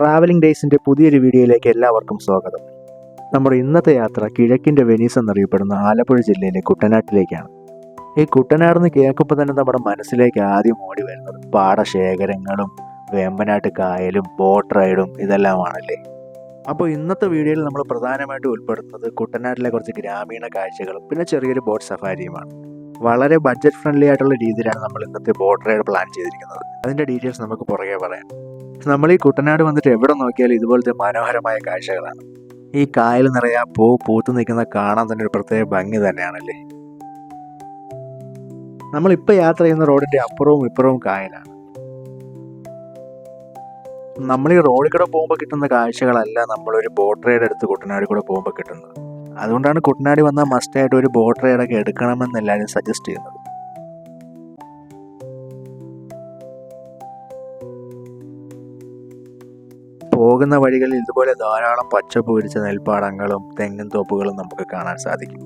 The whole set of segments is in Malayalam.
ട്രാവലിംഗ് ഡേയ്സിൻ്റെ പുതിയൊരു വീഡിയോയിലേക്ക് എല്ലാവർക്കും സ്വാഗതം. നമ്മുടെ ഇന്നത്തെ യാത്ര കിഴക്കിൻ്റെ വെനീസ് എന്നറിയപ്പെടുന്ന ആലപ്പുഴ ജില്ലയിലെ കുട്ടനാട്ടിലേക്കാണ്. ഈ കുട്ടനാടെന്ന് കേൾക്കുമ്പോൾ തന്നെ നമ്മുടെ മനസ്സിലേക്ക് ആദ്യം ഓടി വരുന്നത് പാടശേഖരങ്ങളും വേമ്പനാട്ട് കായലും ബോട്ട് റൈഡും ഇതെല്ലാമാണല്ലേ. അപ്പോൾ ഇന്നത്തെ വീഡിയോയിൽ നമ്മൾ പ്രധാനമായിട്ടും ഉൾപ്പെടുത്തുന്നത് കുട്ടനാട്ടിലെ കുറച്ച് ഗ്രാമീണ കാഴ്ചകളും പിന്നെ ചെറിയൊരു ബോട്ട് സഫാരിയുമാണ്. വളരെ ബഡ്ജറ്റ് ഫ്രണ്ട്ലി ആയിട്ടുള്ള രീതിയിലാണ് നമ്മൾ ഇന്നത്തെ ബോട്ട് റൈഡ് പ്ലാൻ ചെയ്തിരിക്കുന്നത്. അതിൻ്റെ ഡീറ്റെയിൽസ് നമുക്ക് പുറകെ പറയാം. നമ്മൾ ഈ കുട്ടനാട് വന്നിട്ട് എവിടെ നോക്കിയാലും ഇതുപോലത്തെ മനോഹരമായ കാഴ്ചകളാണ്. ഈ കായൽ നിറയെ പൂത്ത് നിൽക്കുന്ന കാണാൻ തന്നെ ഒരു പ്രത്യേക ഭംഗി തന്നെയാണല്ലേ. നമ്മളിപ്പോൾ യാത്ര ചെയ്യുന്ന റോഡിൻ്റെ അപ്പുറവും ഇപ്പുറവും കായലാണ്. നമ്മൾ ഈ റോഡിൽ കൂടെ പോകുമ്പോൾ കിട്ടുന്ന കാഴ്ചകളല്ല നമ്മളൊരു ബോട്ട് റൈഡ് എടുത്ത് കുട്ടനാട് കൂടെ പോകുമ്പോൾ കിട്ടുന്നത്. അതുകൊണ്ടാണ് കുട്ടനാട് വന്നാൽ മസ്റ്റായിട്ട് ഒരു ബോട്ട് റൈഡൊക്കെ എടുക്കണമെന്ന് എല്ലാവരും സജസ്റ്റ് ചെയ്യുന്നത്. പോകുന്ന വഴികളിൽ ഇതുപോലെ ധാരാളം പച്ചപ്പ് പിടിച്ച നെൽപ്പാടങ്ങളും തെങ്ങിൻ തോപ്പുകളും നമുക്ക് കാണാൻ സാധിക്കും.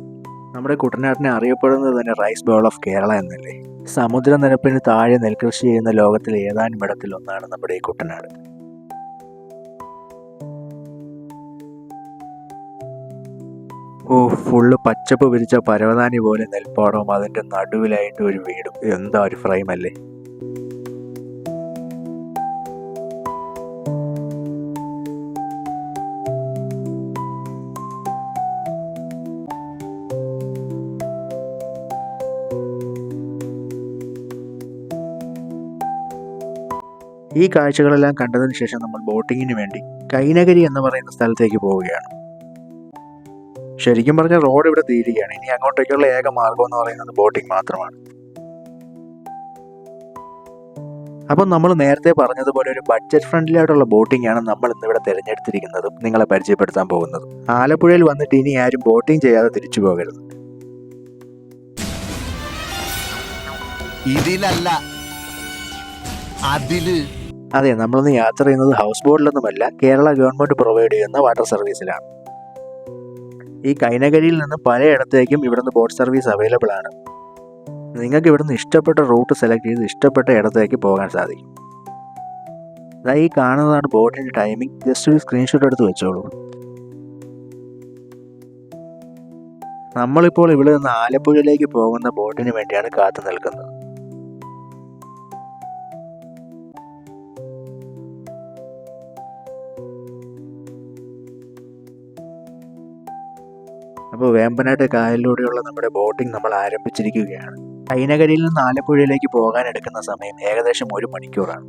നമ്മുടെ കുട്ടനാട്ടിനെ അറിയപ്പെടുന്നത് തന്നെ റൈസ് ബൗൾ ഓഫ് കേരള എന്നല്ലേ. സമുദ്രനിരപ്പിന് താഴെ നെൽകൃഷി ചെയ്യുന്ന ലോകത്തിലെ ഏതാനും ഇടത്തിൽ ഒന്നാണ് നമ്മുടെ ഈ കുട്ടനാട്. ഫുള്ള് പച്ചപ്പ് പിരിച്ച പരവതാനി പോലെ നെൽപ്പാടവും അതിൻ്റെ നടുവിലായിട്ട് ഒരു വീടും. എന്താ ഒരു ഫ്രെയിം അല്ലേ. ഈ കാഴ്ചകളെല്ലാം കണ്ടതിന് ശേഷം നമ്മൾ ബോട്ടിങ്ങിന് വേണ്ടി കൈനഗരി എന്ന് പറയുന്ന സ്ഥലത്തേക്ക് പോവുകയാണ്. ശരിക്കും പറഞ്ഞാൽ റോഡ് ഇവിടെ തീരുകയാണ്. ഇനി അങ്ങോട്ടേക്കുള്ള ഏക മാർഗം എന്ന് പറയുന്നത് ബോട്ടിംഗ് മാത്രമാണ്. അപ്പം നമ്മൾ നേരത്തെ പറഞ്ഞതുപോലെ ഒരു ബഡ്ജറ്റ് ഫ്രണ്ട്ലി ആയിട്ടുള്ള ബോട്ടിംഗ് ആണ് നമ്മൾ ഇന്നിവിടെ തിരഞ്ഞെടുത്തിരിക്കുന്നതും നിങ്ങളെ പരിചയപ്പെടുത്താൻ പോകുന്നത്. ആലപ്പുഴയിൽ വന്നിട്ട് ഇനി ആരും ബോട്ടിംഗ് ചെയ്യാതെ തിരിച്ചു പോകരുത്. ഇതിലല്ല അതില്. അതെ, നമ്മളിന്ന് യാത്ര ചെയ്യുന്നത് ഹൗസ് ബോട്ടിലൊന്നുമല്ല, കേരള ഗവൺമെൻറ് പ്രൊവൈഡ് ചെയ്യുന്ന വാട്ടർ സർവീസിലാണ്. ഈ കൈനകരിയിൽ നിന്ന് പലയിടത്തേക്കും ഇവിടുന്ന് ബോട്ട് സർവീസ് അവൈലബിൾ ആണ്. നിങ്ങൾക്ക് ഇവിടുന്ന് ഇഷ്ടപ്പെട്ട റൂട്ട് സെലക്ട് ചെയ്ത് ഇഷ്ടപ്പെട്ട ഇടത്തേക്ക് പോകാൻ സാധിക്കും. ഈ കാണുന്നതാണ് ബോട്ടിൻ്റെ ടൈമിംഗ്. ജസ്റ്റ് ഒരു സ്ക്രീൻഷോട്ട് എടുത്ത് വെച്ചോളൂ. നമ്മളിപ്പോൾ ഇവിടെ നിന്ന് ആലപ്പുഴയിലേക്ക് പോകുന്ന ബോട്ടിന് വേണ്ടിയാണ് കാത്തു നിൽക്കുന്നത്. അപ്പോൾ വേമ്പനാട്ട് കായലിലൂടെയുള്ള നമ്മുടെ ബോട്ടിംഗ് നമ്മൾ ആരംഭിച്ചിരിക്കുകയാണ്. കൈനകരിയിൽ നിന്ന് ആലപ്പുഴയിലേക്ക് പോകാൻ എടുക്കുന്ന സമയം ഏകദേശം 1 മണിക്കൂറാണ്.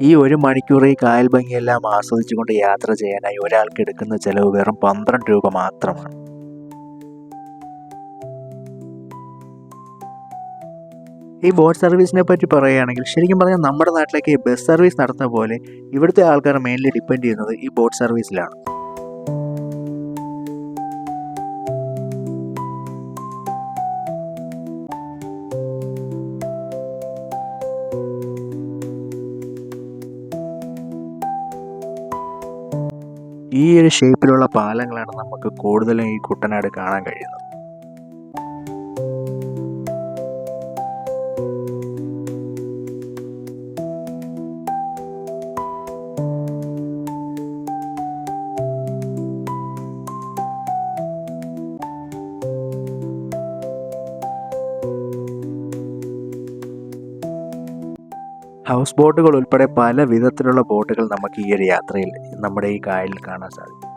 ഈ 1 മണിക്കൂർ ഈ കായൽ ഭംഗിയെല്ലാം ആസ്വദിച്ചുകൊണ്ട് യാത്ര ചെയ്യാനായി ഒരാൾക്ക് എടുക്കുന്ന ചെലവ് വെറും 12 രൂപ മാത്രമാണ്. ഈ ബോട്ട് സർവീസിനെ പറ്റി പറയുകയാണെങ്കിൽ ശരിക്കും പറഞ്ഞാൽ നമ്മുടെ നാട്ടിലേക്ക് ബസ് സർവീസ് നടത്തുന്ന പോലെ ഇവിടുത്തെ ആൾക്കാർ മെയിൻലി ഡിപ്പെൻഡ് ചെയ്യുന്നത് ഈ ബോട്ട് സർവീസിലാണ്. ഈ ഒരു ഷേപ്പിലുള്ള പാലങ്ങളാണ് നമുക്ക് കൂടുതലും ഈ കുട്ടനാട് കാണാൻ കഴിയുന്നത്. ഹൗസ് ബോട്ടുകൾ ഉൾപ്പെടെ പല വിധത്തിലുള്ള ബോട്ടുകൾ നമുക്ക് ഈ ഒരു യാത്രയിൽ നമ്മുടെ ഈ കായലിൽ കാണാൻ സാധിക്കും.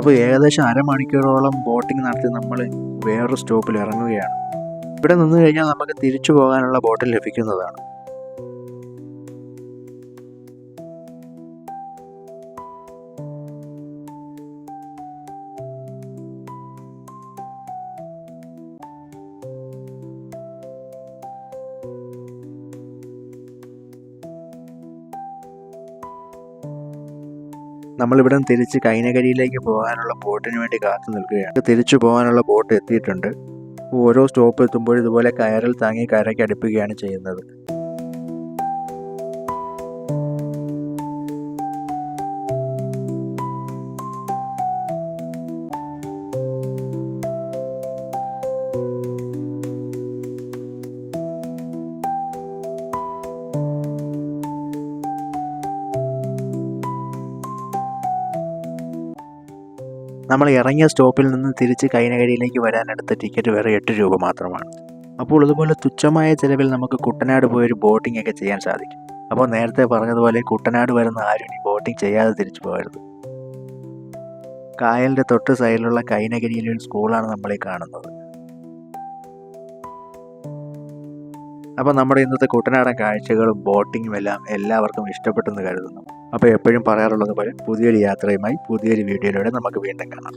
അപ്പോൾ ഏകദേശം അരമണിക്കൂറോളം ബോട്ടിംഗ് നടത്തി നമ്മൾ വേറൊരു സ്റ്റോപ്പിൽ ഇറങ്ങുകയാണ്. ഇവിടെ നിന്ന് കഴിഞ്ഞാൽ നമുക്ക് തിരിച്ചു പോകാനുള്ള ബോട്ട് ലഭിക്കുന്നതാണ്. നമ്മളിവിടെ നിന്ന് തിരിച്ച് കൈനകരിയിലേക്ക് പോകാനുള്ള ബോട്ടിന് വേണ്ടി കാത്തു നിൽക്കുകയാണ്. തിരിച്ചു പോകാനുള്ള ബോട്ട് എത്തിയിട്ടുണ്ട്. ഓരോ സ്റ്റോപ്പ് എത്തുമ്പോഴും ഇതുപോലെ കയറിൽ താങ്ങി കരയ്ക്ക് അടുപ്പിക്കുകയാണ് ചെയ്യുന്നത്. നമ്മൾ ഇറങ്ങിയ സ്റ്റോപ്പിൽ നിന്ന് തിരിച്ച് കൈനകരിയിലേക്ക് വരാനെടുത്ത ടിക്കറ്റ് വേറെ 8 രൂപ മാത്രമാണ്. അപ്പോൾ ഇതുപോലെ തുച്ഛമായ ചിലവിൽ നമുക്ക് കുട്ടനാട് പോയൊരു ബോട്ടിംഗ് ഒക്കെ ചെയ്യാൻ സാധിക്കും. അപ്പോൾ നേരത്തെ പറഞ്ഞതുപോലെ കുട്ടനാട് വരുന്ന ആരും ഇനി ബോട്ടിംഗ് ചെയ്യാതെ തിരിച്ചു പോകരുത്. കായലിൻ്റെ തൊട്ട് സൈഡിലുള്ള കൈനകരിയിലെ ഒരു സ്കൂളാണ് നമ്മളീ കാണുന്നത്. അപ്പോൾ നമ്മുടെ ഇന്നത്തെ കുട്ടനാടൻ കാഴ്ചകളും ബോട്ടിങ്ങും എല്ലാം എല്ലാവർക്കും ഇഷ്ടപ്പെട്ടെന്ന് കരുതുന്നു. അപ്പോൾ എപ്പോഴും പറയാറുള്ളത് പോലെ പുതിയൊരു യാത്രയുമായി പുതിയൊരു വീഡിയോയിലൂടെ നമുക്ക് വീണ്ടും കാണാം.